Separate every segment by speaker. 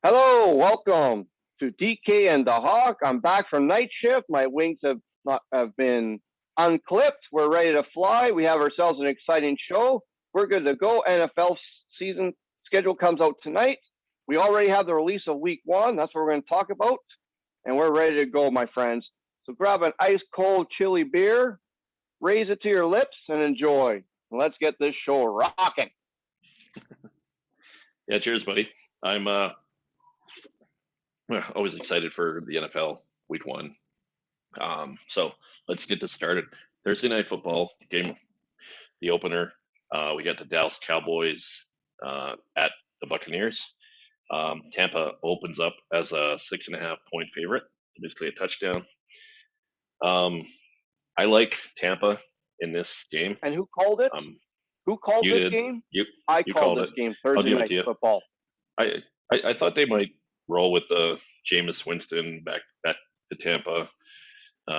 Speaker 1: Hello, welcome to DK and the Hawk. I'm back from night shift. My wings have been unclipped. We're ready to fly. We have ourselves an exciting show. We're good to go. NFL season schedule comes out tonight. We already have the release of week one. That's what we're going to talk about. And we're ready to go, my friends. So grab an ice cold chili beer, raise it to your lips, and enjoy. Let's get this show rocking.
Speaker 2: Yeah, cheers, buddy. I'm always excited for the NFL Week One. So let's get this started. Thursday night football game, the opener. We got the Dallas Cowboys at the Buccaneers. Tampa opens up as a 6.5 point favorite, basically a touchdown. Um, I like Tampa in this game.
Speaker 1: And who called it?
Speaker 2: Um,
Speaker 1: Who called
Speaker 2: you
Speaker 1: this
Speaker 2: did,
Speaker 1: game?
Speaker 2: you
Speaker 1: I
Speaker 2: you
Speaker 1: called
Speaker 2: called it.
Speaker 1: this game
Speaker 2: I'll
Speaker 1: Thursday
Speaker 2: give it
Speaker 1: night
Speaker 2: to you.
Speaker 1: football.
Speaker 2: I thought they might roll with the Jameis Winston back to Tampa.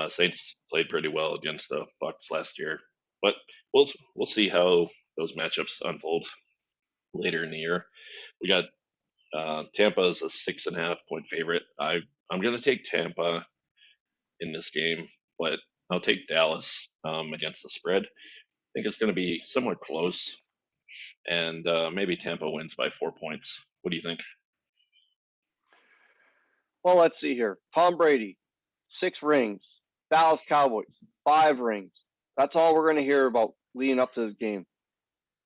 Speaker 2: Saints played pretty well against the Bucks last year, but we'll see how those matchups unfold later in the year. We got Tampa as a 6.5 point favorite. I'm gonna take Tampa in this game, but I'll take Dallas against the spread. I think it's gonna be somewhat close, and maybe Tampa wins by 4 points. What do you think?
Speaker 1: Well, let's see here. Tom Brady, 6 rings. Dallas Cowboys, 5 rings. That's all we're going to hear about leading up to this game.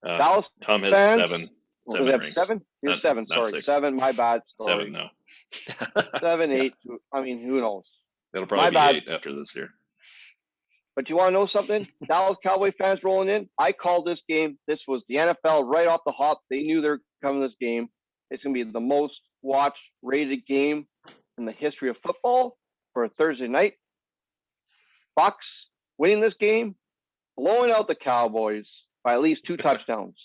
Speaker 2: Uh,
Speaker 1: Dallas
Speaker 2: Tom has
Speaker 1: fans,
Speaker 2: seven
Speaker 1: was
Speaker 2: seven
Speaker 1: that
Speaker 2: rings,
Speaker 1: seven? He was
Speaker 2: not
Speaker 1: seven.
Speaker 2: not
Speaker 1: Sorry,
Speaker 2: six.
Speaker 1: seven. My bad.
Speaker 2: Seven,
Speaker 1: Sorry,
Speaker 2: no.
Speaker 1: 7,
Speaker 2: Yeah,
Speaker 1: 8. I mean, who knows?
Speaker 2: it'll
Speaker 1: My
Speaker 2: probably be
Speaker 1: bad.
Speaker 2: 8 after this year.
Speaker 1: But you want to know something? Dallas Cowboy fans rolling in. I called this game. This was the NFL right off the hop. They knew they're coming this game. It's going to be the most watched rated game in the history of football for a Thursday night. Bucks winning this game, blowing out the Cowboys by at least 2 touchdowns.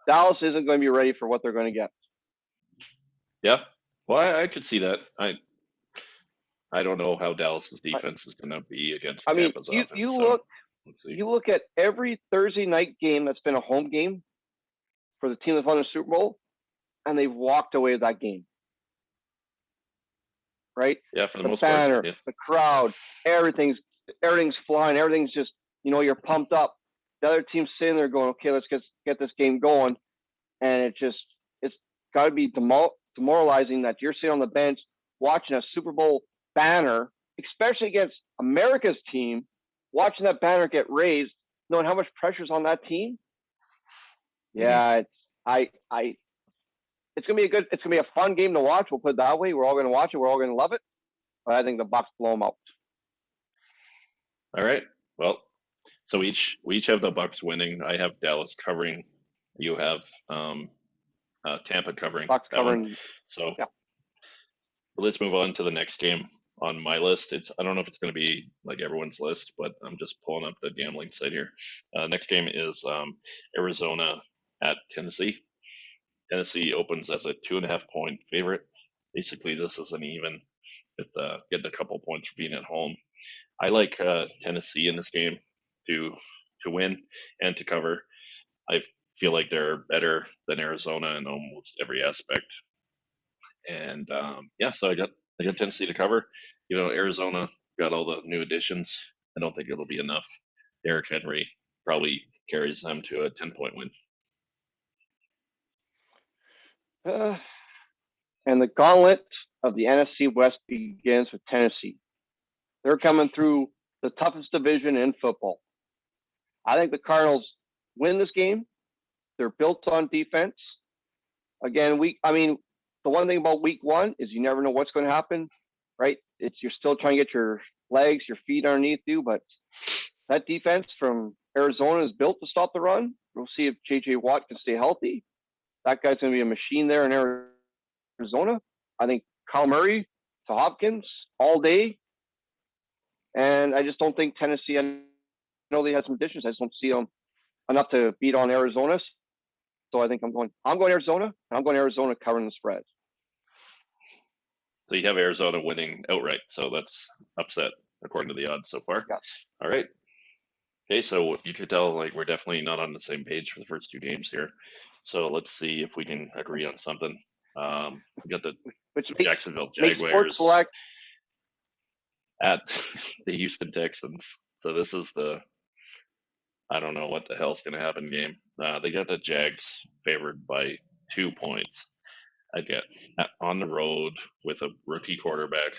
Speaker 1: Dallas isn't going to be ready for what they're going to get.
Speaker 2: Yeah, well, I could see that. I don't know how Dallas's defense is going to be against
Speaker 1: I mean,
Speaker 2: Tampa's
Speaker 1: you
Speaker 2: offense,
Speaker 1: you
Speaker 2: so
Speaker 1: look
Speaker 2: let's see.
Speaker 1: you look at every Thursday night game that's been a home game for the team that's won the Super Bowl, and they've walked away with that game. Right?
Speaker 2: Yeah, for the
Speaker 1: The
Speaker 2: most part,
Speaker 1: banner,
Speaker 2: yeah.
Speaker 1: the crowd, everything's flying, everything's just you're pumped up. The other team's sitting there going, okay, let's get this game going, and it's got to be demoralizing that you're sitting on the bench watching a Super Bowl banner, especially against America's team, watching that banner get raised, knowing how much pressure's on that team.
Speaker 2: Hmm.
Speaker 1: Yeah, I it's gonna be a fun game to watch. We'll put it that way. We're all gonna watch it. We're all gonna love it. But I think the Bucks blow them out.
Speaker 2: All right. Well, so we each have the Bucks winning. I have Dallas covering. You have Tampa covering
Speaker 1: Bucks
Speaker 2: that one.
Speaker 1: covering.
Speaker 2: So
Speaker 1: Yeah.
Speaker 2: let's move on to the next game on my list. I don't know if it's going to be like everyone's list, but I'm just pulling up the gambling site here. Next game is Arizona at Tennessee. Tennessee opens as a 2.5 point favorite. Basically, this is an even with getting a couple points for being at home. I like Tennessee in this game to to win and to cover. I feel like they're better than Arizona in almost every aspect. And yeah, so I got Tennessee to cover. Arizona got all the new additions. I don't think it'll be enough. Derrick Henry probably carries them to a 10 point win.
Speaker 1: Uh, and the gauntlet of the NFC West begins with Tennessee. They're coming through the toughest division in football. I think the Cardinals win this game. They're built on defense. Again, the one thing about week one is you never know what's going to happen, right? You're still trying to get your legs, your feet underneath you, but that defense from Arizona is built to stop the run. We'll see if J.J. Watt can stay healthy. That guy's going to be a machine there in Arizona. I think Kyle Murray to Hopkins all day. And I just don't think Tennessee, I know they had some additions. I just don't see them enough to beat on Arizona. So I think I'm going Arizona, and I'm going Arizona covering the spread.
Speaker 2: So you have Arizona winning outright. So that's upset according to the odds so far.
Speaker 1: Yes.
Speaker 2: All right. Okay, so you could tell like we're definitely not on the same page for the first two games here. So let's see if we can agree on something. We got the
Speaker 1: which
Speaker 2: Jacksonville
Speaker 1: makes Sports
Speaker 2: Jaguars
Speaker 1: Select.
Speaker 2: at the Houston Texans. So this is the I don't know what the hell's going to happen game. They got the Jags favored by 2 points. Again, on the road with a rookie quarterback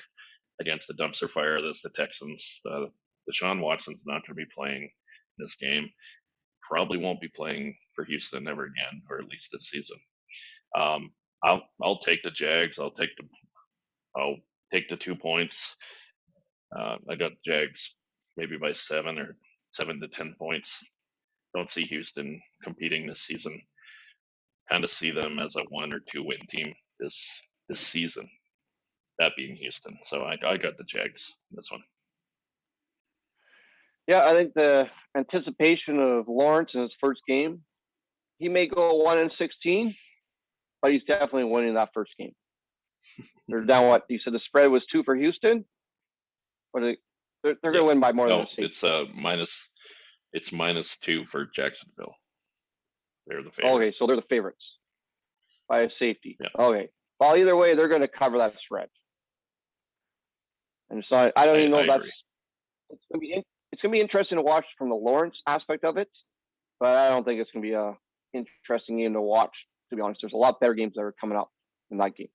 Speaker 2: against the dumpster fire that's the Texans. Deshaun Watson's not going to be playing this game. Probably won't be playing for Houston ever again, or at least this season. I'll take the Jags. I'll take the 2 points. I got the Jags maybe by 7 to 10 points. Don't see Houston competing this season. Kind of see them as a 1 or 2 win team this season. That being Houston. So I got the Jags in this one.
Speaker 1: Yeah, I think the anticipation of Lawrence in his first game, he may go 1-16, but he's definitely winning that first game. They're down what? You said the spread was 2 for Houston? But they're going to win by more than a safety.
Speaker 2: It's -2 for Jacksonville. They're the favorites.
Speaker 1: Okay, so they're the favorites by a safety.
Speaker 2: Yeah.
Speaker 1: Okay. Well, either way, they're going to cover that spread. And so I don't even know if that's. It's going to be interesting to watch from the Lawrence aspect of it, but I don't think it's going to be a interesting game to watch. To be honest, there's a lot better games that are coming up in that game.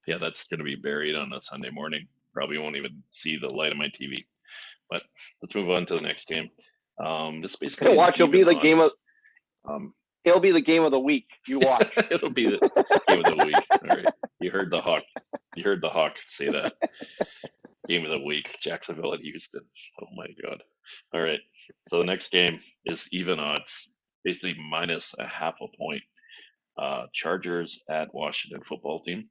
Speaker 2: Yeah, that's going to be buried on a Sunday morning. Probably won't even see the light of my TV. But let's move on to the next game. This basically
Speaker 1: watch. It'll be the game of. It'll be the game of the week. You watch.
Speaker 2: It'll be the game of the week. All right. You heard the Hawk. You heard the Hawk say that. Game of the week. Jacksonville at Houston. Oh my God. All right. So the next game is even odds. Basically -0.5 point. Chargers at Washington football team.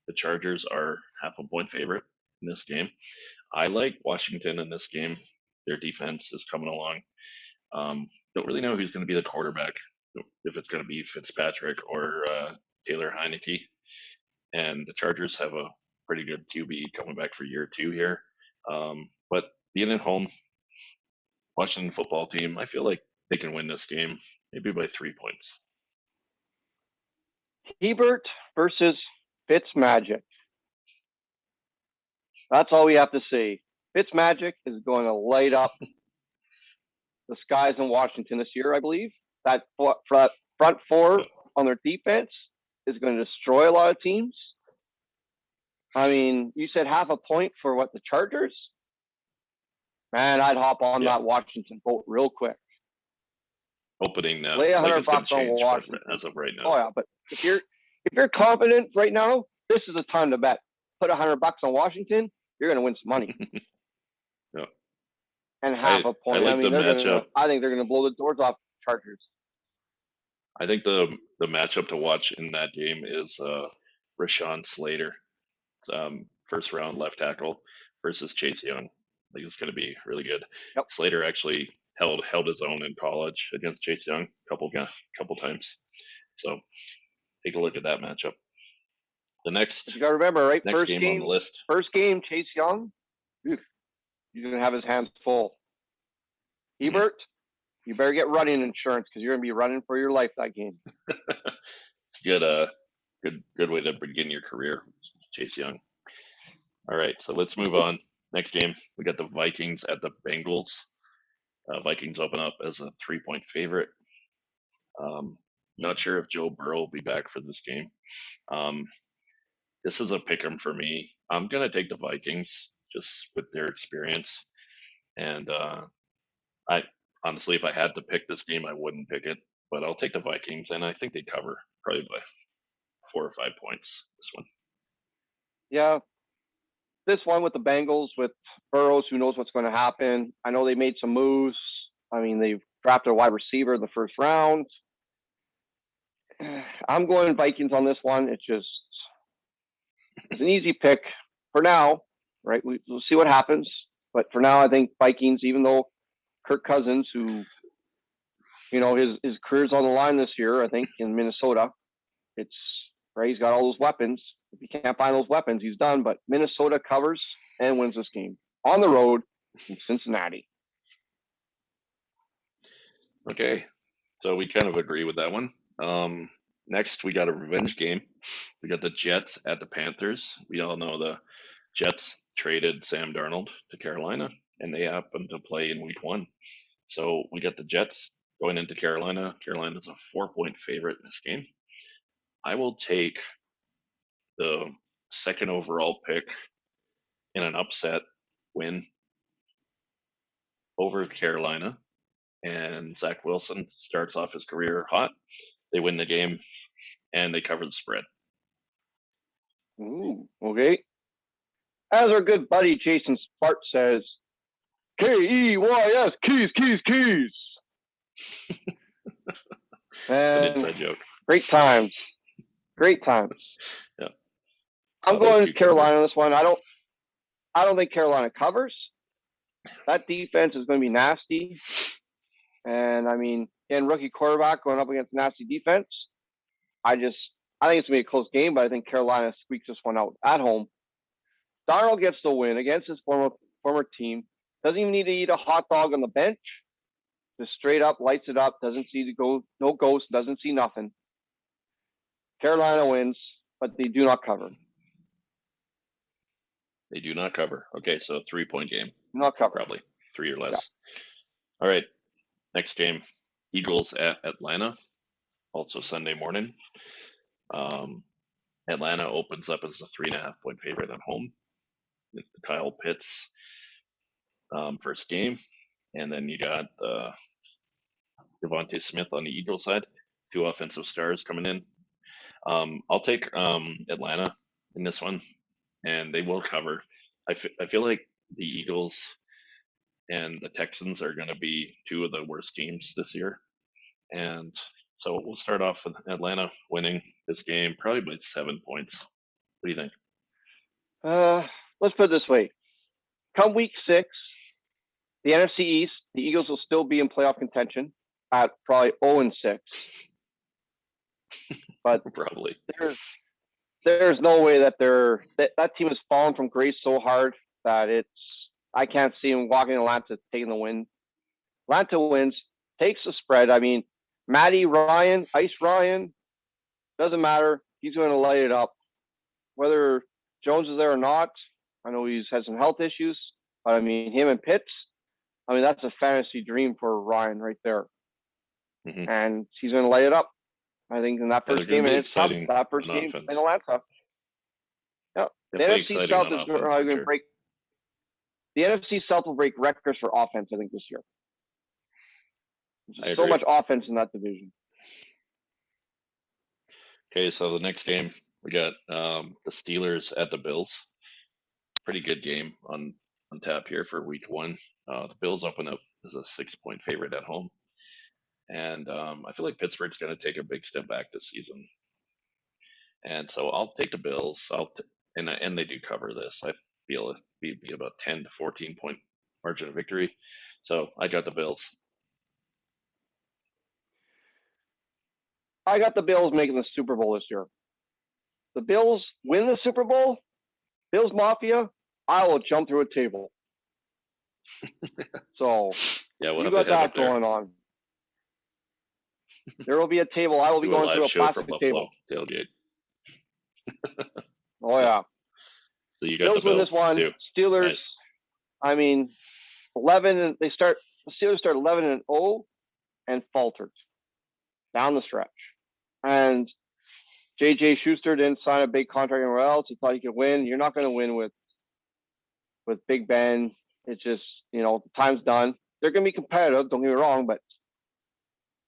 Speaker 2: The Chargers are 0.5 point favorite in this game. I like Washington in this game. Their defense is coming along. Don't really know who's going to be the quarterback, if it's going to be Fitzpatrick or Taylor Heineke. And the Chargers have a pretty good QB coming back for year 2 here. But being at home, Washington football team, I feel like they can win this game, maybe by 3 points.
Speaker 1: Hebert versus Fitzmagic. That's all we have to say. Fitzmagic is going to light up the skies in Washington this year, I believe. That front four on their defense is going to destroy a lot of teams. I mean, you said 0.5 point for what, the Chargers? Man, I'd hop on that Washington boat real quick.
Speaker 2: Opening now.
Speaker 1: Lay $100 on Washington
Speaker 2: as of right now.
Speaker 1: Oh yeah, but if you're confident right now, this is the time to bet. Put $100 on Washington, you're going to win some money.
Speaker 2: Yeah.
Speaker 1: And 0.5 point.
Speaker 2: I like the matchup.
Speaker 1: I think they're going to blow the doors off Chargers.
Speaker 2: I think the matchup to watch in that game is Rashawn Slater, first round left tackle, versus Chase Young. I think it's going to be really good.
Speaker 1: Yep.
Speaker 2: Slater actually held his own in college against Chase Young a couple times. So take a look at that matchup. The next,
Speaker 1: you got to remember, right?
Speaker 2: Next game on the list.
Speaker 1: First game, Chase Young. He's going to have his hands full. Hebert, you better get running insurance because you're going to be running for your life that game.
Speaker 2: It's good way to begin your career, Chase Young. All right, so let's move on. Next game, we got the Vikings at the Bengals. Vikings open up as a 3-point favorite. Not sure if Joe Burrow will be back for this game. This is a pick 'em for me. I'm going to take the Vikings just with their experience. And I honestly, if I had to pick this game, I wouldn't pick it. But I'll take the Vikings, and I think they cover probably by 4 or 5 points this one.
Speaker 1: Yeah. This one with the Bengals, with Burrows, who knows what's going to happen. I know they made some moves. I mean, they've drafted a wide receiver in the first round. I'm going Vikings on this one. It's an easy pick for now, right? We'll see what happens. But for now, I think Vikings, even though Kirk Cousins, who, his career's on the line this year, I think, in Minnesota, it's right. He's got all those weapons. If he can't find those weapons, he's done. But Minnesota covers and wins this game on the road in Cincinnati.
Speaker 2: Okay, so we kind of agree with that one. Next, we got a revenge game. We got the Jets at the Panthers. We all know the Jets traded Sam Darnold to Carolina, and they happen to play in Week 1. So we got the Jets going into Carolina. Carolina's a 4-point favorite in this game. I will take the second overall pick in an upset win over Carolina, and Zach Wilson starts off his career hot. They win the game, and they cover the spread.
Speaker 1: Ooh, okay. As our good buddy Jason Spark says, Keys, keys.
Speaker 2: An
Speaker 1: And
Speaker 2: inside joke.
Speaker 1: great times. Great times.
Speaker 2: Yeah.
Speaker 1: I'm
Speaker 2: How
Speaker 1: going
Speaker 2: about
Speaker 1: to
Speaker 2: you,
Speaker 1: Carolina
Speaker 2: Trevor?
Speaker 1: on this one. I don't think Carolina covers. That defense is going to be nasty. And I mean, again, rookie quarterback going up against nasty defense. I think it's going to be a close game, but I think Carolina squeaks this one out at home. Darnold gets the win against his former team. Doesn't even need to eat a hot dog on the bench. Just straight up lights it up. Doesn't see no ghost. Doesn't see nothing. Carolina wins, but they do not cover.
Speaker 2: They do not cover. Okay, so 3-point game.
Speaker 1: Not cover.
Speaker 2: Probably 3 or less.
Speaker 1: Yeah.
Speaker 2: All right, next game, Eagles at Atlanta, also Sunday morning. Atlanta opens up as a 3.5-point favorite at home. It's the Kyle Pitts first game, and then you got Devontae Smith on the Eagles side, 2 offensive stars coming in. I'll take Atlanta in this one, and they will cover. I feel like the Eagles and the Texans are going to be 2 of the worst teams this year. And so we'll start off with Atlanta winning this game, probably by 7 points. What do you think?
Speaker 1: Let's put it this way. Come week 6, the NFC East, the Eagles will still be in playoff contention at probably 0-6. But
Speaker 2: Probably.
Speaker 1: there's no way that that team has fallen from grace so hard that I can't see him walking in Atlanta taking the win. Atlanta wins, takes the spread. I mean, Matty Ryan, Ice Ryan, doesn't matter. He's going to light it up. Whether Jones is there or not, I know he's had some health issues, but I mean, him and Pitts, I mean, that's a fantasy dream for Ryan right there.
Speaker 2: Mm-hmm.
Speaker 1: And he's going to light it up. I think in that first game, and it's tough. That first game in Atlanta. Yeah. The NFC South is going to break. The NFC South will break records for offense, I think, this year. There's so much offense in that division.
Speaker 2: Okay, so the next game, we got the Steelers at the Bills. Pretty good game on tap here for week 1. The Bills open up as a 6-point favorite at home. And I feel like Pittsburgh's going to take a big step back this season. And so I'll take the Bills. And they do cover this. I feel it'd be about 10 to 14-point margin of victory. So I got the Bills.
Speaker 1: I got the Bills making the Super Bowl this year. The Bills win the Super Bowl, Bills Mafia, I will jump through a table. So
Speaker 2: yeah,
Speaker 1: you got that going on. There will be a table. I will be going through a plastic table.
Speaker 2: Tailgate.
Speaker 1: Oh yeah.
Speaker 2: So you got
Speaker 1: Bills win this one.
Speaker 2: Too.
Speaker 1: Steelers.
Speaker 2: Nice.
Speaker 1: I mean, 11 and the Steelers start 11-0 and faltered down the stretch. And JJ Schuster didn't sign a big contract anywhere else. He thought he could win. You're not going to win with Big Ben. It's just, the time's done. They're going to be competitive, don't get me wrong, but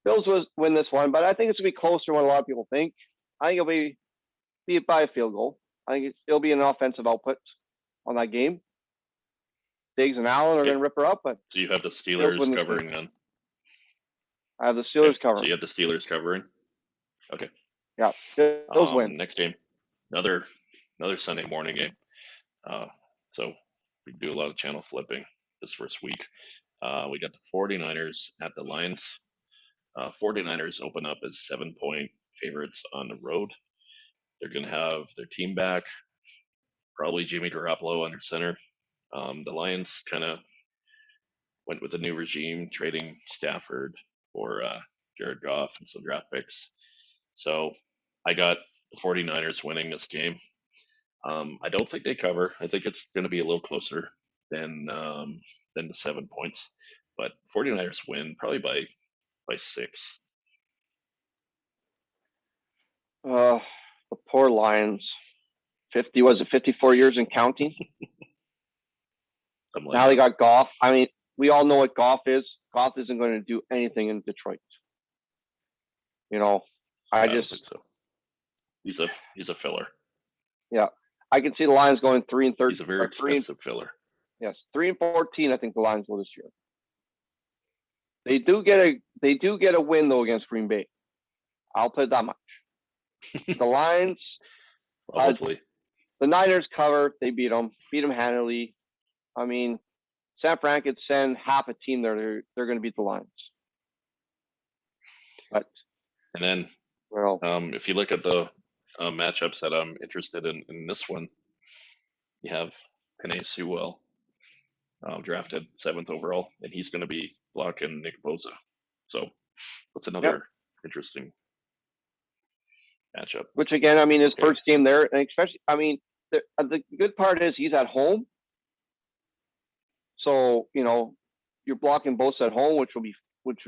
Speaker 1: Bills win this one. But I think it's going to be closer than what a lot of people think. I think it'll be by a field goal. I think it'll be an offensive output on that game. Diggs and Allen are going to rip her up. But
Speaker 2: so you have the Steelers covering then?
Speaker 1: I have the Steelers covering.
Speaker 2: So you have the Steelers covering? Okay.
Speaker 1: Yeah, those win.
Speaker 2: Next game, another Sunday morning game. So we do a lot of channel flipping this first week. We got the 49ers at the Lions. 49ers open up as 7-point favorites on the road. They're going to have their team back, probably Jimmy Garoppolo under center. The Lions kind of went with a new regime, trading Stafford for Jared Goff and some draft picks. So I got the 49ers winning this game. I don't think they cover. I think it's going to be a little closer than the 7 points. But 49ers win probably by 6.
Speaker 1: The poor Lions. 54 years and counting?
Speaker 2: Something like
Speaker 1: Now they
Speaker 2: that.
Speaker 1: got Goff. I mean, we all know what Goff is. Goff isn't going to do anything in Detroit. You know,
Speaker 2: I don't think so. He's a filler.
Speaker 1: Yeah, I can see the Lions going 3-13.
Speaker 2: He's a very expensive filler.
Speaker 1: Yes, 3-14. I think the Lions will this year. They do get a win though against Green Bay. I'll put it that much. The Lions,
Speaker 2: Well, hopefully,
Speaker 1: the Niners cover. They beat them handily. I mean, San Fran could send half a team there. They're going to beat the Lions. But
Speaker 2: and then
Speaker 1: well,
Speaker 2: if you look at the matchups that I'm interested in this one, you have Penei Sewell, drafted 7th overall, and he's going to be blocking Nick Bosa. So that's another interesting matchup.
Speaker 1: Which again, I mean, his first game there, and especially, I mean, the good part is he's at home, so you're blocking Bosa at home, which would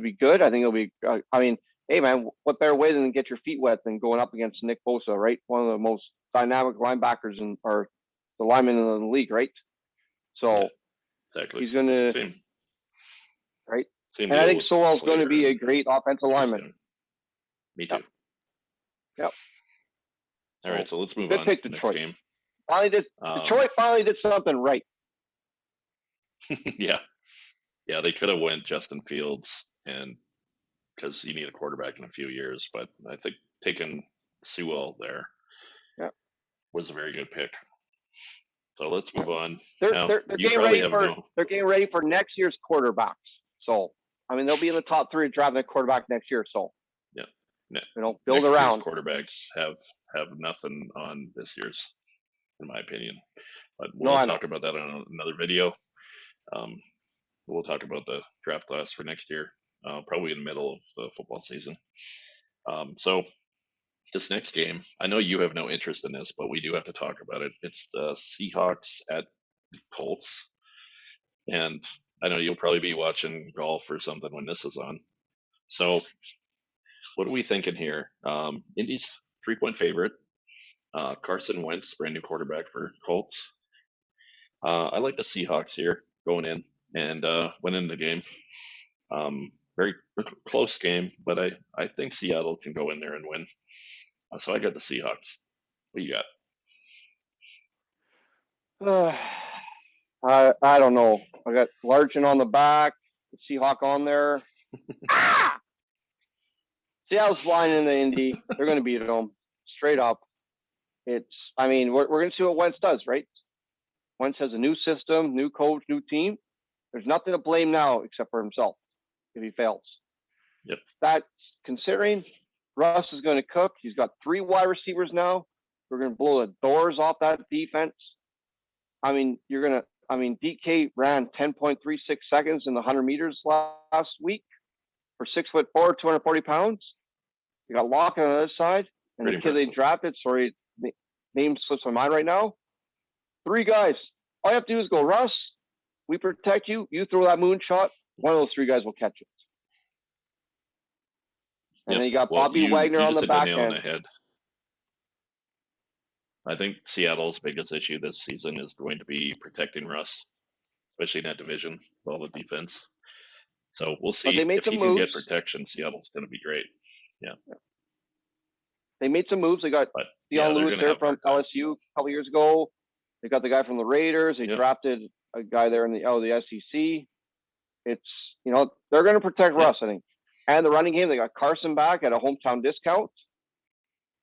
Speaker 1: be good. I think it'll be. I mean, hey man, what better way than get your feet wet than going up against Nick Bosa, right? One of the most dynamic linebackers or the linemen in the league, right? So
Speaker 2: exactly.
Speaker 1: he's gonna right. And I think Sewell's going to be a great offensive lineman.
Speaker 2: Me too.
Speaker 1: Yep.
Speaker 2: All right, so let's move on.
Speaker 1: Pick, Detroit. Detroit finally did something right.
Speaker 2: Yeah, they could have went Justin Fields, and because you need a quarterback in a few years, but I think taking Sewell there was a very good pick. So let's move on.
Speaker 1: They're getting ready for next year's quarterbacks. So I mean, they'll be in the top 3 drafting a quarterback next year. So build around.
Speaker 2: Quarterbacks have nothing on this year's, in my opinion. But we'll talk about that on another video. We'll talk about the draft class for next year, probably in the middle of the football season. So this next game, I know you have no interest in this, but we do have to talk about it. It's the Seahawks at the Colts. And I know you'll probably be watching golf or something when this is on. So what are we thinking here? Indy's 3-point favorite. Carson Wentz, brand new quarterback for Colts. I like the Seahawks here going in and winning the game. Very close game, but I think Seattle can go in there and win. So I got the Seahawks. What you
Speaker 1: got? I don't know. I got Largent on the back, the Seahawk on there. Seattle's flying into Indy. They're going to beat them straight up. I mean, we're going to see what Wentz does, right? Wentz has a new system, new coach, new team. There's nothing to blame now except for himself if he fails.
Speaker 2: Yep.
Speaker 1: That's considering Russ is going to cook. He's got 3 wide receivers now. We're going to blow the doors off that defense. I mean, DK ran 10.36 seconds in the 100 meters last week for 6'4", 240 pounds. You got Locke on the other side, and the kid they drafted, sorry, name slips my mind right now. 3 guys. All you have to do is go, Russ, we protect you. You throw that moonshot. One of those 3 guys will catch it. And then you got Bobby Wagner on the back end.
Speaker 2: I think Seattle's biggest issue this season is going to be protecting Russ, especially in that division, all the defense. So we'll see. If he can get protection, Seattle's going to be great. Yeah.
Speaker 1: They made some moves. They got Deion Lewis there from LSU a couple years ago. They got the guy from the Raiders. They drafted a guy there in the SEC. It's, they're going to protect Russ, I think. And the running game, they got Carson back at a hometown discount.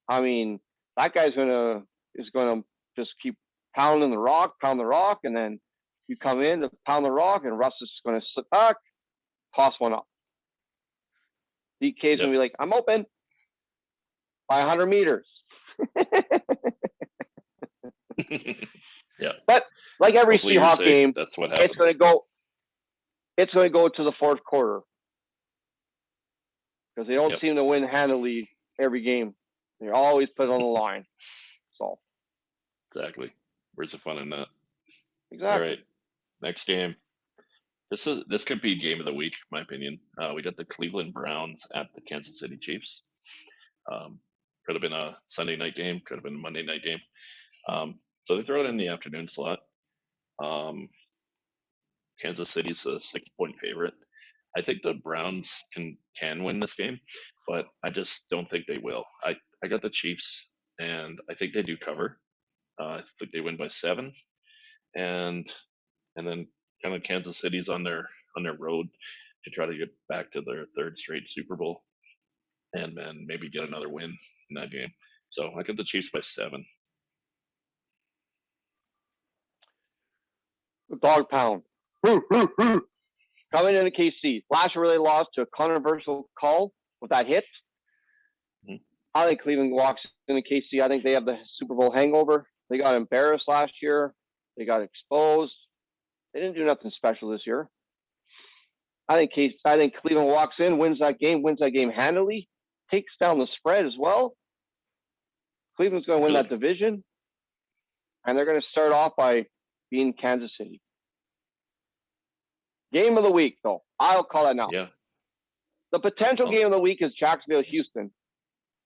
Speaker 1: I mean, that guy's is going to just keep pound the rock, and then you come in to pound the rock, and Russ is going to sit back, toss one up. DK's going to be like, I'm open by 100 meters.
Speaker 2: Yeah.
Speaker 1: But like every Seahawks game,
Speaker 2: that's what happens.
Speaker 1: It's going to go to the fourth quarter because they don't seem to win handily every game. They always put it on the line. So
Speaker 2: Exactly. Where's the fun in that? All right.
Speaker 1: exactly.
Speaker 2: Next game. This could be game of the week, in my opinion. We got the Cleveland Browns at the Kansas City Chiefs. Could have been a Sunday night game. Could have been a Monday night game. So they throw it in the afternoon slot. Um, Kansas City's a 6 point favorite. I think the Browns can win this game, but I just don't think they will. I got the Chiefs, and I think they do cover. I think they win by 7, and then kind of Kansas City's on their road to try to get back to their third straight Super Bowl, and then maybe get another win in that game. So I got the Chiefs by 7.
Speaker 1: The dog pound. Coming into KC. Last year, they lost to a controversial call with that hit.
Speaker 2: Mhm.
Speaker 1: I think Cleveland walks into KC. I think they have the Super Bowl hangover. They got embarrassed last year. They got exposed. They didn't do nothing special this year. I think Cleveland walks in, wins that game handily, takes down the spread as well. Cleveland's going to win
Speaker 2: Really?
Speaker 1: that division, and they're going to start off by beating Kansas City. Game of the week, though. I'll call that now.
Speaker 2: Yeah.
Speaker 1: The potential game of the week is Jacksonville-Houston.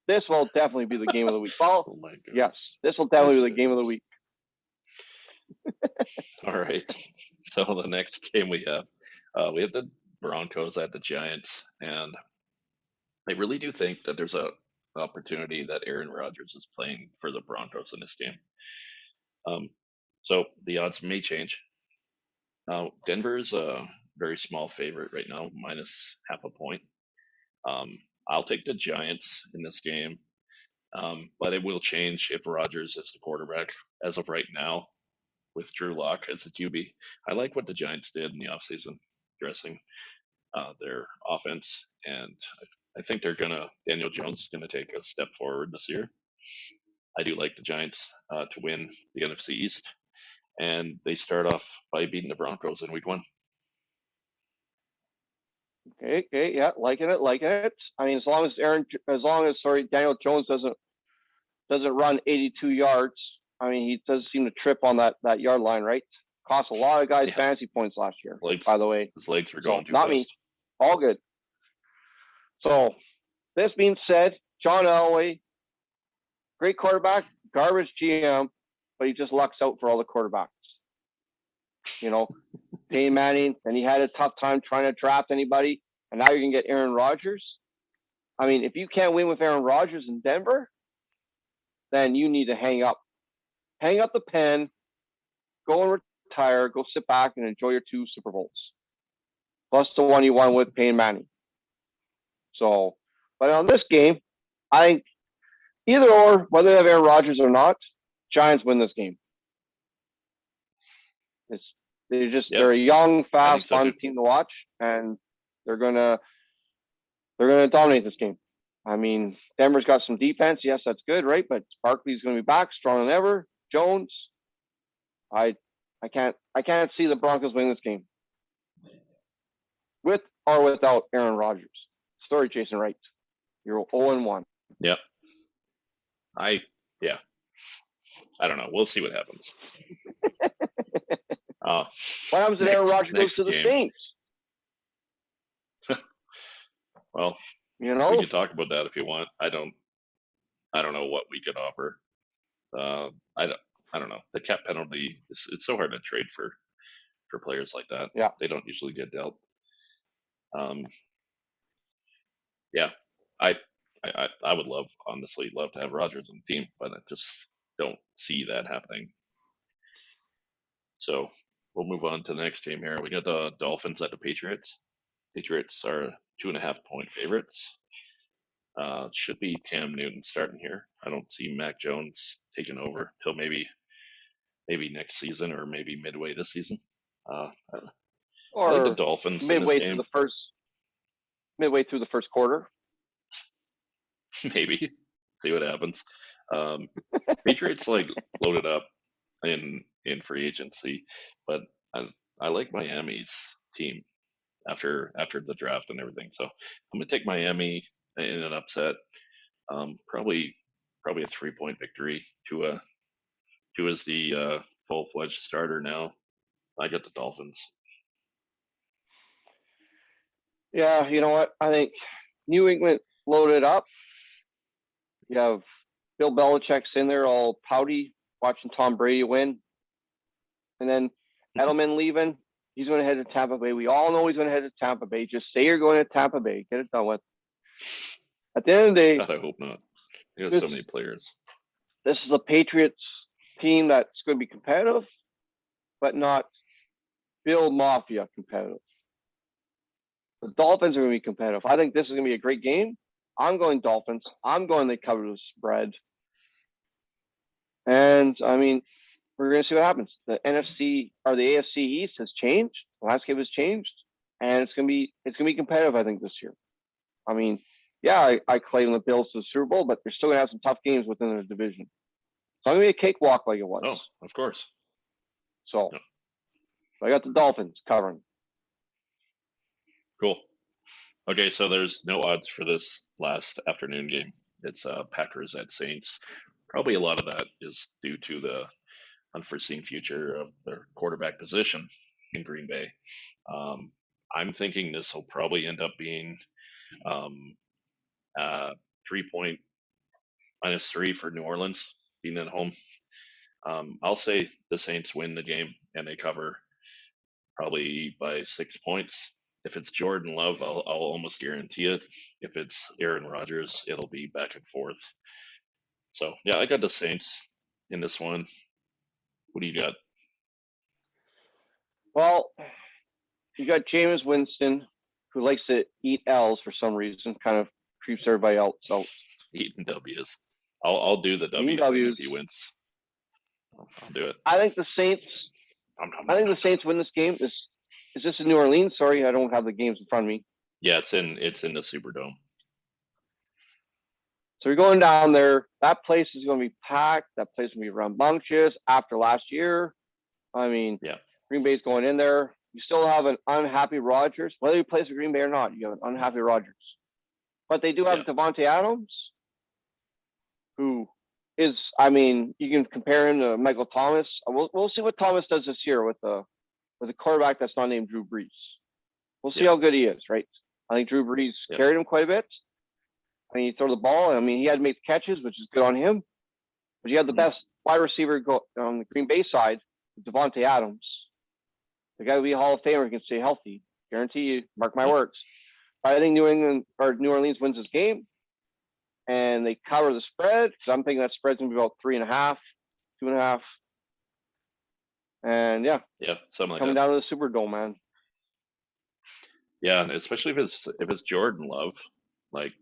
Speaker 1: This will definitely be the game of the week. Well,
Speaker 2: Oh my God.
Speaker 1: yes, this will definitely be the game of the week.
Speaker 2: All right. So the next game we have the Broncos at the Giants, and I really do think that there's a opportunity that Aaron Rodgers is playing for the Broncos in this game. Um, so the odds may change. Denver is a very small favorite right now, minus half a point. I'll take the Giants in this game, but it will change if Rodgers is the quarterback. As of right now, with Drew Lock as the QB, I like what the Giants did in the offseason, dressing their offense, and I think Daniel Jones is gonna take a step forward this year. I do like the Giants to win the NFC East, and they start off by beating the Broncos in Week 1.
Speaker 1: Okay, yeah, liking it. I mean, Daniel Jones doesn't run 82 yards. I mean, he does seem to trip on that yard line, right? Cost a lot of guys fantasy points last year, by the way.
Speaker 2: His legs were going too
Speaker 1: not
Speaker 2: fast.
Speaker 1: Me. All good. So, this being said, John Elway, great quarterback, garbage GM, but he just lucks out for all the quarterbacks. Peyton Manning, and he had a tough time trying to draft anybody, and now you're going to get Aaron Rodgers. I mean, if you can't win with Aaron Rodgers in Denver, then you need to hang up the pen, go and retire, go sit back and enjoy your 2 Super Bowls, plus the one you won with Peyton Manning. So, but on this game, I think either or, whether they have Aaron Rodgers or not, Giants win this game. They're a young, fast, fun team to watch, and they're gonna dominate this game. I mean, Denver's got some defense. Yes, that's good, right? But Barkley's going to be back, strong than ever. Jones, I can't see the Broncos winning this game, with or without Aaron Rodgers. Sorry, Jason Wright, you're 0-1.
Speaker 2: Yep. I don't know. We'll see what happens.
Speaker 1: What happens if Aaron Rodgers goes to the Saints?
Speaker 2: Well, we can talk about that if you want. I don't know what we could offer. I don't know. The cap penalty it's so hard to trade for players like that.
Speaker 1: Yeah,
Speaker 2: they don't usually get dealt. Yeah, I would honestly love to have Rodgers on the team, but I just don't see that happening. So we'll move on to the next game here. We got the Dolphins at the Patriots. Patriots are 2.5 point favorites. Should be Cam Newton starting here. I don't see Mac Jones taking over till maybe next season or maybe midway this season.
Speaker 1: Or
Speaker 2: I like the Dolphins
Speaker 1: midway
Speaker 2: in this
Speaker 1: through the first quarter.
Speaker 2: Maybe see what happens. Patriots loaded up in free agency, but I like Miami's team after the draft and everything. So I'm gonna take Miami in an upset. Probably probably a 3-point victory. Tua is the full-fledged starter now. I got the Dolphins.
Speaker 1: Yeah, you know what? I think New England loaded up. You have Bill Belichick's in there all pouty, watching Tom Brady win. And then Edelman leaving. He's going to head to Tampa Bay. We all know he's going to head to Tampa Bay. Just say you're going to Tampa Bay. Get it done with. At the end of the day,
Speaker 2: God, I hope not. You have so many players.
Speaker 1: This is a Patriots team that's going to be competitive, but not Bill Mafia competitive. The Dolphins are going to be competitive. I think this is going to be a great game. I'm going Dolphins. I'm going to cover the spread. And, I mean, we're going to see what happens. The NFC or the AFC East has changed. The landscape has changed. And it's going to be competitive, I think, this year. I mean, yeah, I claim the Bills to the Super Bowl, but they're still going to have some tough games within the division. So I'm going to be a cakewalk like it was.
Speaker 2: Oh, of course.
Speaker 1: So I got the Dolphins covering.
Speaker 2: Cool. Okay, so there's no odds for this last afternoon game. It's Packers at Saints. Probably a lot of that is due to the unforeseen future of their quarterback position in Green Bay. I'm thinking this will probably end up being 3-point -3 for New Orleans being at home. I'll say the Saints win the game and they cover probably by 6 points. If it's Jordan Love, I'll almost guarantee it. If it's Aaron Rodgers, it'll be back and forth. So yeah, I got the Saints in this one. What do you got?
Speaker 1: Well, you got Jameis Winston, who likes to eat L's for some reason, kind of creeps everybody else out.
Speaker 2: Eating W's. I'll do the W thing if he wins. I'll do it.
Speaker 1: I think the Saints. I think the Saints win this game. Is this in New Orleans? Sorry, I don't have the games in front of me.
Speaker 2: Yeah, it's in the Superdome.
Speaker 1: So you're going down there. That place is going to be packed. That place is going to be rambunctious after last year. I mean,
Speaker 2: yeah.
Speaker 1: Green Bay's going in there. You still have an unhappy Rodgers. Whether he plays for Green Bay or not, you have an unhappy Rodgers. But they do have Devontae Adams, who is, I mean, you can compare him to Michael Thomas. We'll see what Thomas does this year with a quarterback that's not named Drew Brees. We'll see how good he is, right? I think Drew Brees carried him quite a bit. I mean, he throw the ball. I mean, he had to make catches, which is good on him. But you have the best wide receiver on the Green Bay side, Devontae Adams. The guy will be a Hall of Famer. He can stay healthy. Guarantee you. Mark my words. I think New Orleans wins this game, and they cover the spread. Because I'm thinking that spread's gonna be about 3.5, 2.5, and
Speaker 2: something like
Speaker 1: coming
Speaker 2: that.
Speaker 1: down to the Superdome, man.
Speaker 2: Yeah, and especially if it's Jordan Love, like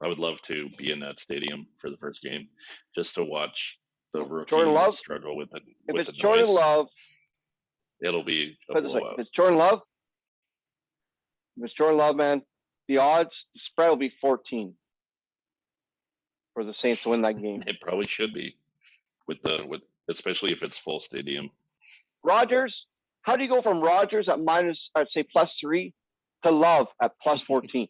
Speaker 2: I would love to be in that stadium for the first game, just to watch the rookie
Speaker 1: Jordan Love
Speaker 2: struggle with it.
Speaker 1: If
Speaker 2: with
Speaker 1: it's
Speaker 2: the
Speaker 1: Jordan
Speaker 2: noise.
Speaker 1: Love,
Speaker 2: It'll be a blowout.
Speaker 1: if it's Jordan Love, man, the odds, the spread will be 14 for the Saints to win that game.
Speaker 2: It probably should be, with especially if it's full stadium.
Speaker 1: Rodgers, how do you go from Rodgers at +3 to Love at +14?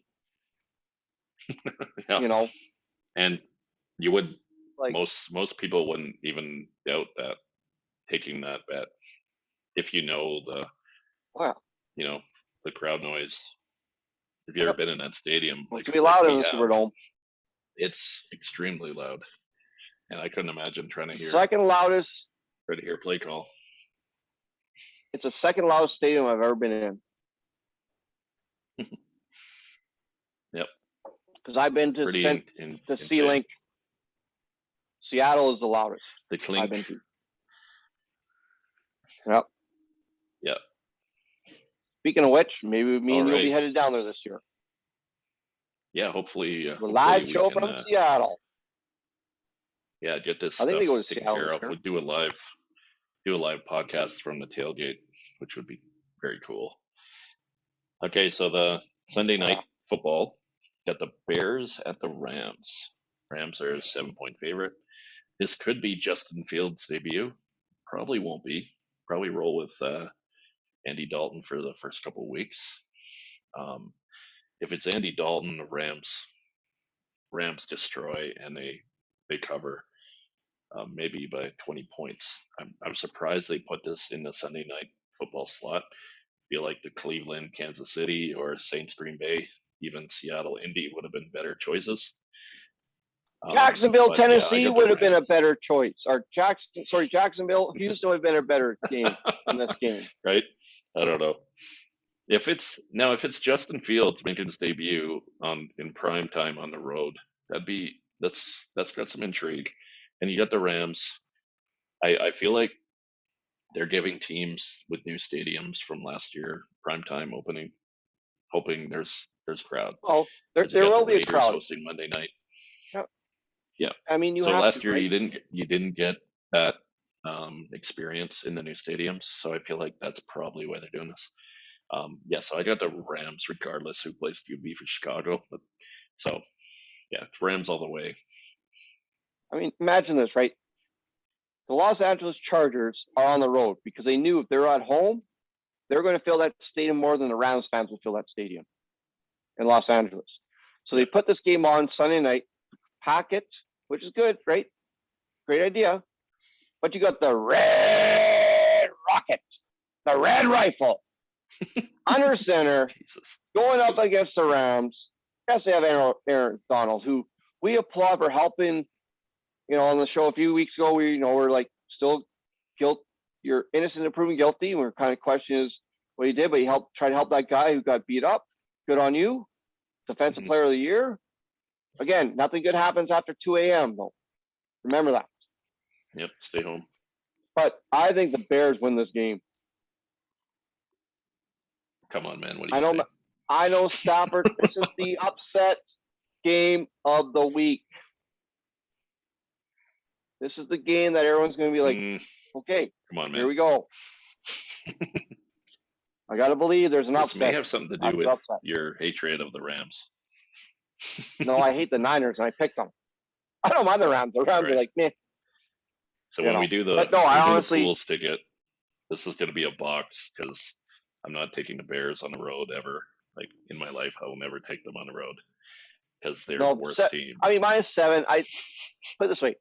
Speaker 2: Yeah.
Speaker 1: You know,
Speaker 2: and you would most people wouldn't even doubt that taking that bet if you know the crowd noise. If you've ever been in that stadium,
Speaker 1: it's gonna be loud in the Superdome.
Speaker 2: It's extremely loud, and I couldn't imagine trying to hear
Speaker 1: second loudest.
Speaker 2: Try to hear play call.
Speaker 1: It's the second loudest stadium I've ever been in.
Speaker 2: Yep.
Speaker 1: Because I've been to the C-Link. Seattle is the loudest.
Speaker 2: The Clink.
Speaker 1: I've been to. Yep.
Speaker 2: Yep.
Speaker 1: Speaking of which, maybe me and you'll be headed down there this year.
Speaker 2: Yeah, hopefully.
Speaker 1: The live show from Seattle.
Speaker 2: Yeah, get this
Speaker 1: I think
Speaker 2: stuff
Speaker 1: they go to
Speaker 2: taken
Speaker 1: Seattle
Speaker 2: care of. We'll do a live podcast from the tailgate, which would be very cool. Okay, so the Sunday night football got the Bears at the Rams. Rams are a 7-point favorite. This could be Justin Fields' debut. Probably won't be. Probably roll with Andy Dalton for the first couple of weeks. If it's Andy Dalton, the Rams destroy, and they they cover, maybe by 20 points. I'm surprised they put this in the Sunday night football slot. Feel like the Cleveland, Kansas City, or Saints, Green Bay, even Seattle, Indy would have been better choices.
Speaker 1: Jacksonville,
Speaker 2: But yeah, I
Speaker 1: Tennessee
Speaker 2: got the
Speaker 1: would have been a
Speaker 2: Rams.
Speaker 1: better choice. Or Jacksonville, Houston would have been a better game in this game.
Speaker 2: Right? I don't know. If it's Justin Fields making his debut in prime time on the road, that's got some intrigue. And you got the Rams. I feel like they're giving teams with new stadiums from last year prime time opening, hoping there's crowd.
Speaker 1: Well,
Speaker 2: Because you
Speaker 1: there
Speaker 2: got the
Speaker 1: will be a
Speaker 2: Raiders
Speaker 1: crowd.
Speaker 2: hosting Monday night.
Speaker 1: Yeah.
Speaker 2: Yeah.
Speaker 1: I mean, you
Speaker 2: So
Speaker 1: have to,
Speaker 2: last year
Speaker 1: right?
Speaker 2: you didn't get that experience in the new stadiums. So I feel like that's probably why they're doing this. Yeah, so I got the Rams regardless who plays QB for Chicago. But so yeah, it's Rams all the way.
Speaker 1: I mean, imagine this, right? The Los Angeles Chargers are on the road because they knew if they're at home, they're going to fill that stadium more than the Rams fans will fill that stadium in Los Angeles. So they put this game on Sunday night, pack it, which is good, right? Great idea. But you got the Red Rocket, the Red Rifle, under center,
Speaker 2: Jesus.
Speaker 1: going up against the Rams. Yes, they have Aaron Donald, who we applaud for helping. You know, on the show a few weeks ago, we're like still guilt. You're innocent of proven guilty. And we're kind of questioning what he did, but he tried to help that guy who got beat up. Good on you, defensive player of the year. Again, nothing good happens after 2 a.m. though. Remember that.
Speaker 2: Yep, stay home.
Speaker 1: But I think the Bears win this game.
Speaker 2: Come on, man. What do you say?
Speaker 1: I know, Stafford. This is the upset game of the week. This is the game that everyone's going to be like, okay,
Speaker 2: come on, man.
Speaker 1: Here we go. I got to believe there's an upset.
Speaker 2: This may have something to do with your hatred of the Rams.
Speaker 1: No, I hate the Niners, and I picked them. I don't mind the Rams. The Rams are like, meh.
Speaker 2: So when we do the pools ticket, this is going to be a box because I'm not taking the Bears on the road ever. Like in my life, I will never take them on the road because they're the worst team.
Speaker 1: I mean, -7. I put it this way: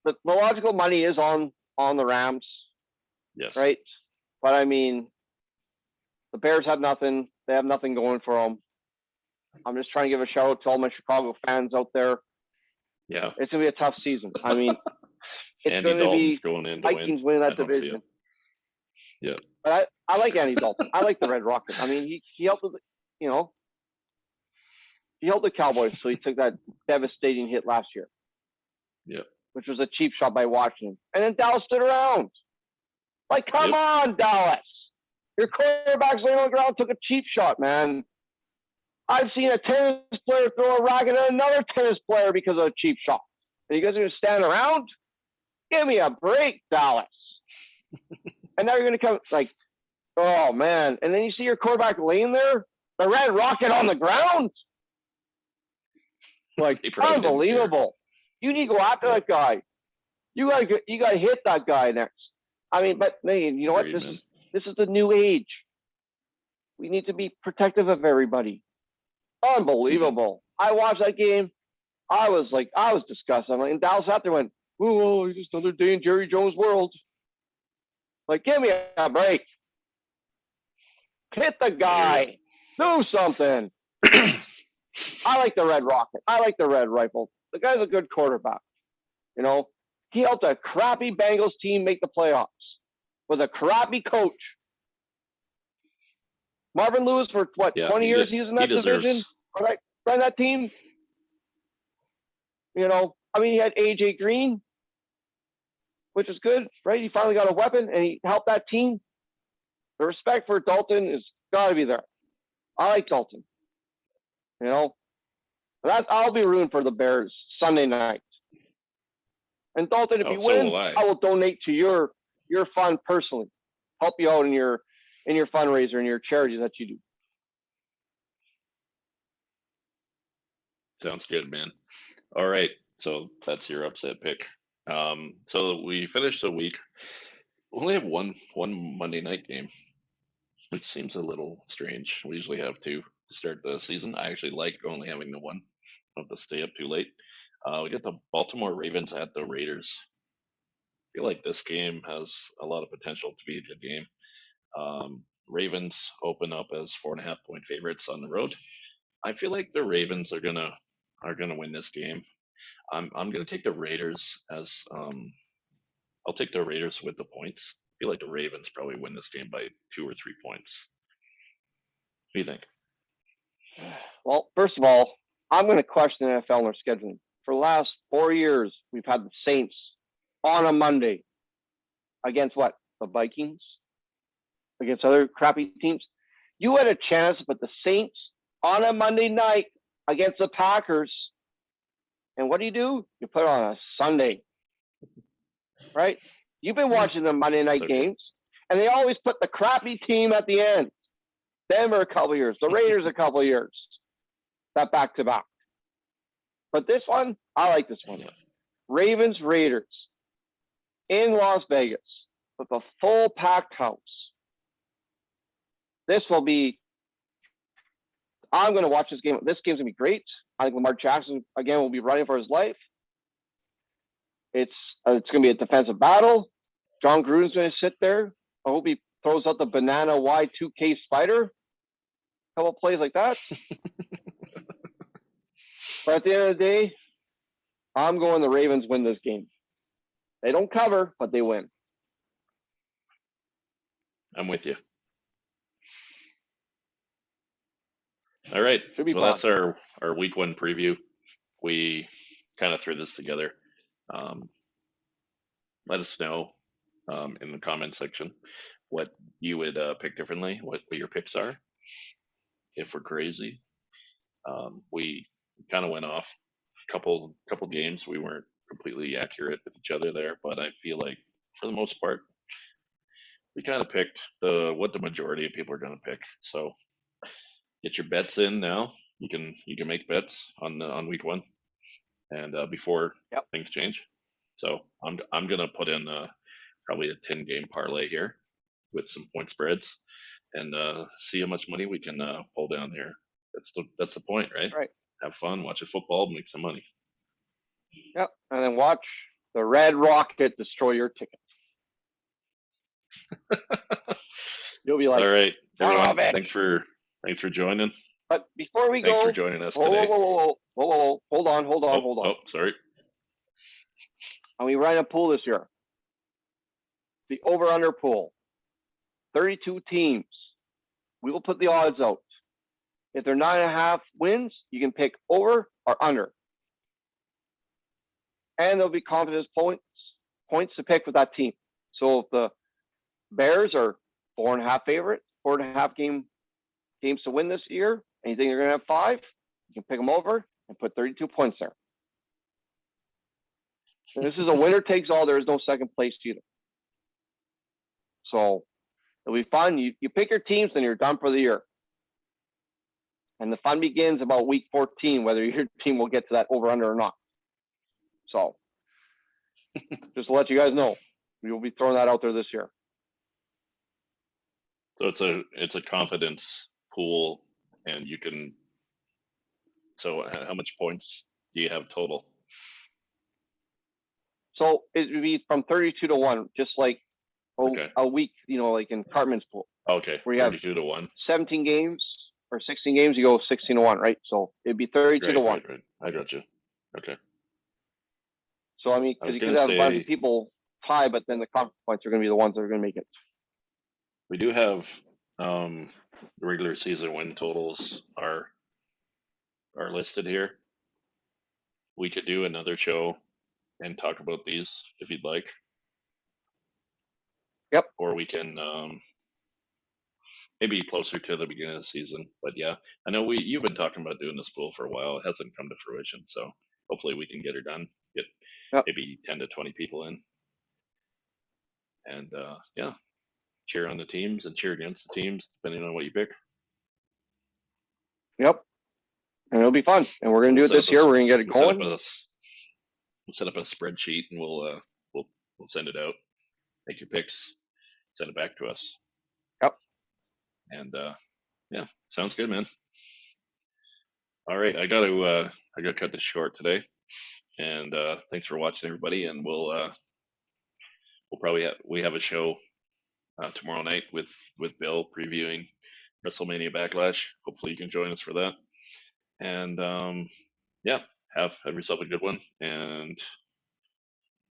Speaker 1: the logical money is on the Rams.
Speaker 2: Yes.
Speaker 1: Right. But I mean, the Bears have nothing. They have nothing going for them. I'm just trying to give a shout out to all my Chicago fans out there.
Speaker 2: Yeah.
Speaker 1: It's going to be a tough season. I mean, it's going to be Vikings winning that division.
Speaker 2: Yeah.
Speaker 1: But I like Andy Dalton. I like the Red Rocket. I mean, he helped with, he helped the Cowboys, so he took that devastating hit last year.
Speaker 2: Yeah.
Speaker 1: Which was a cheap shot by Washington. And then Dallas stood around. Like, come on, Dallas. Your quarterback's laying on the ground, took a cheap shot, man. I've seen a tennis player throw a racket at another tennis player because of a cheap shot. And you guys are going to stand around? Give me a break, Dallas. And now you're going to come like, oh, man. And then you see your quarterback laying there, the Red Rocket on the ground. Like, unbelievable. You need to go after that guy. You got to hit that guy next. I mean, but you know what? This is the new age. We need to be protective of everybody. Unbelievable. I watched that game. I was disgusted. I'm like, and Dallas out there went, oh, just another day in Jerry Jones' world. Like, give me a break. Hit the guy. Do something. I like the Red Rocket. I like the Red Rifle. The guy's a good quarterback. You know, he helped a crappy Bengals team make the playoffs with a crappy coach. Marvin Lewis for 20 years he was in that division, right? Ran that team. You know, I mean, he had AJ Green, which is good, right? He finally got a weapon and he helped that team. The respect for Dalton is got to be there. I like Dalton. You know, I'll be rooting for the Bears Sunday night. And Dalton, if you win, I will donate to your fund personally. Help you out in your fundraiser and your charity that you do.
Speaker 2: Sounds good, man. All right, so that's your upset pick. So we finished the week. We only have one Monday night game, which seems a little strange. We usually have two to start the season. I actually like only having the one. Don't have to stay up too late. We get the Baltimore Ravens at the Raiders. I feel like this game has a lot of potential to be a good game. Ravens open up as 4.5 point favorites on the road. I feel like the Ravens are gonna win this game. I'm gonna take the Raiders as I'll take the Raiders with the points. I feel like the Ravens probably win this game by 2 or 3 points. What do you think?
Speaker 1: Well, first of all, I'm going to question the NFL and their scheduling. For the last 4 years, we've had the Saints on a Monday against what? The Vikings? Against other crappy teams? You had a chance to put the Saints on a Monday night against the Packers. And what do? You put it on a Sunday. Right? You've been watching the Monday night games, and they always put the crappy team at the end. Denver a couple years, the Raiders a couple years. That back-to-back. But this one, I like this one. Ravens, Raiders in Las Vegas with a full packed house. This will be, I'm going to watch this game. This game's going to be great. I think Lamar Jackson, again, will be running for his life. It's going to be a defensive battle. John Gruden's going to sit there. I hope he throws out the banana Y2K spider. A couple plays like that. But at the end of the day, I'm going the Ravens win this game. They don't cover, but they win.
Speaker 2: I'm with you. All right. Well, fun. That's our week 1 preview. We kind of threw this together. Let us know in the comment section what you would pick differently, what your picks are. If we're crazy, we kind of went off a couple games. We weren't completely accurate with each other there, but I feel like for the most part, we kind of picked what the majority of people are going to pick. So get your bets in now. You can make bets on week 1, and before things change. So I'm gonna put in probably a 10-game parlay here with some point spreads, and see how much money we can pull down here. That's the point, right?
Speaker 1: Right.
Speaker 2: Have fun, watch a football, make some money.
Speaker 1: Yep, and then watch the Red Rocket destroy your ticket. You'll be like,
Speaker 2: all right, everyone. Thanks for joining.
Speaker 1: But before we go,
Speaker 2: thanks for joining us today.
Speaker 1: Whoa. Hold on.
Speaker 2: Oh, sorry.
Speaker 1: And we ran a pool this year. The over-under pool. 32 teams. We will put the odds out. If they're 9.5 wins, you can pick over or under. And there'll be confidence points to pick with that team. So if the Bears are 4.5 favorites, 4.5 games to win this year, and you think you're going to have 5, you can pick them over and put 32 points there. So this is a winner takes all. There is no second place either. So it'll be fun. You pick your teams, and you're done for the year. And the fun begins about week 14, whether your team will get to that over-under or not. So just to let you guys know, we will be throwing that out there this year.
Speaker 2: So it's a confidence pool, and you can. So how much points do you have total?
Speaker 1: So it would be from 32 to 1, just like a week, like in Cartman's pool.
Speaker 2: Okay,
Speaker 1: where you
Speaker 2: 32 to 1.
Speaker 1: 17 games or 16 games, you go 16 to 1, right? So it'd be 32 to 1.
Speaker 2: Right. I got you. Okay.
Speaker 1: So, I mean, because you could have a bunch of people tie, but then the conference points are going to be the ones that are going to make it.
Speaker 2: We do have regular season win totals are listed here. We could do another show and talk about these if you'd like.
Speaker 1: Yep.
Speaker 2: Or we can maybe closer to the beginning of the season. But yeah, I know you've been talking about doing this pool for a while. It hasn't come to fruition, so hopefully we can get her done. Get maybe 10 to 20 people in, and cheer on the teams and cheer against the teams depending on what you pick.
Speaker 1: Yep. And it'll be fun. And we're going to do it this year. We're going to get it going.
Speaker 2: We'll set up a spreadsheet, and we'll send it out. Make your picks, send it back to us.
Speaker 1: Yep.
Speaker 2: And sounds good, man. All right, I got to cut this short today. And thanks for watching, everybody. And we'll probably we have a show tomorrow night with Bill previewing WrestleMania Backlash. Hopefully, you can join us for that. And yeah, have yourself a good one, and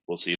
Speaker 2: we'll see you.